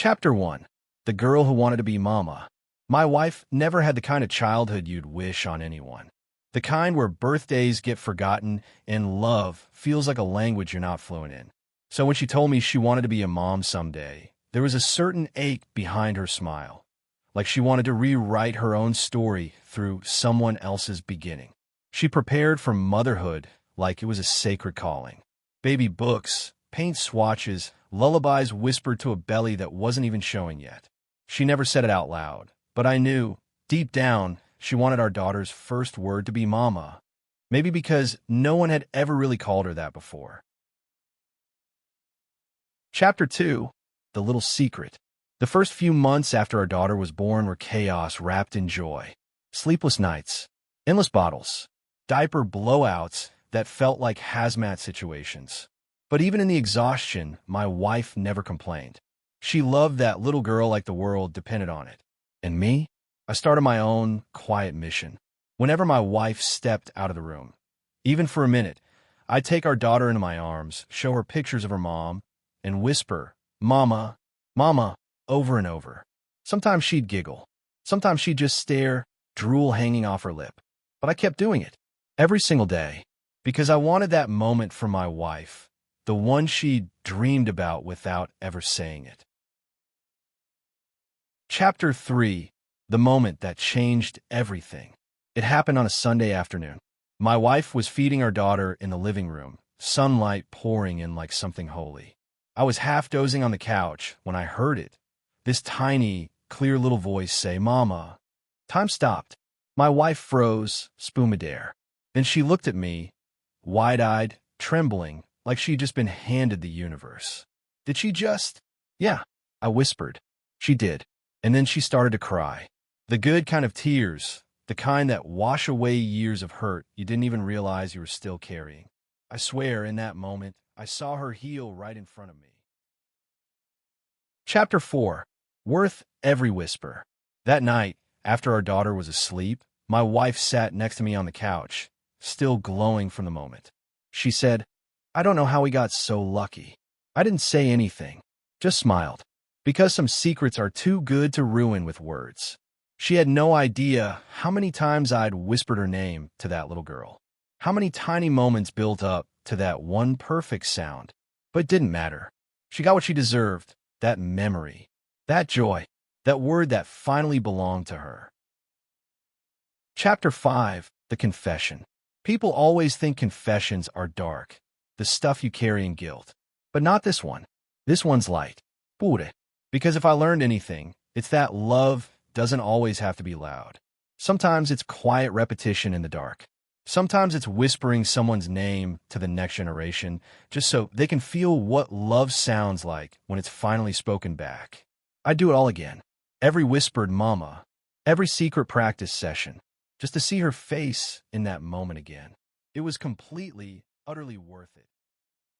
Chapter 1. The Girl Who Wanted to Be Mama. My wife never had the kind of childhood you'd wish on anyone. The kind where birthdays get forgotten and love feels like a language you're not fluent in. So when she told me she wanted to be a mom someday, there was a certain ache behind her smile, like she wanted to rewrite her own story through someone else's beginning. She prepared for motherhood like it was a sacred calling. Baby books, paint swatches, lullabies whispered to a belly that wasn't even showing yet. She never said it out loud, but I knew, deep down, she wanted our daughter's first word to be mama. Maybe because no one had ever really called her that before. Chapter 2. The Little Secret. The first few months after our daughter was born were chaos wrapped in joy. Sleepless nights, endless bottles, diaper blowouts that felt like hazmat situations. But even in the exhaustion, my wife never complained. She loved that little girl like the world depended on it. And me? I started my own quiet mission. Whenever my wife stepped out of the room, even for a minute, I'd take our daughter into my arms, show her pictures of her mom, and whisper, "Mama, Mama," over and over. Sometimes she'd giggle. Sometimes she'd just stare, drool hanging off her lip. But I kept doing it, every single day, because I wanted that moment for my wife, the one she'd dreamed about without ever saying it. Chapter 3. The Moment That Changed Everything. It happened on a Sunday afternoon. My wife was feeding our daughter in the living room, sunlight pouring in like something holy. I was half dozing on the couch when I heard it, this tiny, clear little voice say, "Mama." Time stopped. My wife froze, spuma dare. Then she looked at me, wide-eyed, trembling, like she'd just been handed the universe. Did she just? Yeah, I whispered. She did. And then she started to cry. The good kind of tears, the kind that wash away years of hurt you didn't even realize you were still carrying. I swear, in that moment, I saw her heal right in front of me. Chapter 4. Worth Every Whisper. That night, after our daughter was asleep, my wife sat next to me on the couch, still glowing from the moment. She said, "I don't know how we got so lucky." I didn't say anything, just smiled, because some secrets are too good to ruin with words. She had no idea how many times I'd whispered her name to that little girl, how many tiny moments built up to that one perfect sound. But it didn't matter. She got what she deserved, that memory, that joy, that word that finally belonged to her. Chapter 5. The Confession. People always think confessions are dark, the stuff you carry in guilt. But not this one. This one's light. Pure. Because if I learned anything, it's that love doesn't always have to be loud. Sometimes it's quiet repetition in the dark. Sometimes it's whispering someone's name to the next generation, just so they can feel what love sounds like when it's finally spoken back. I'd do it all again. Every whispered mama, every secret practice session, just to see her face in that moment again. It was completely, utterly worth it.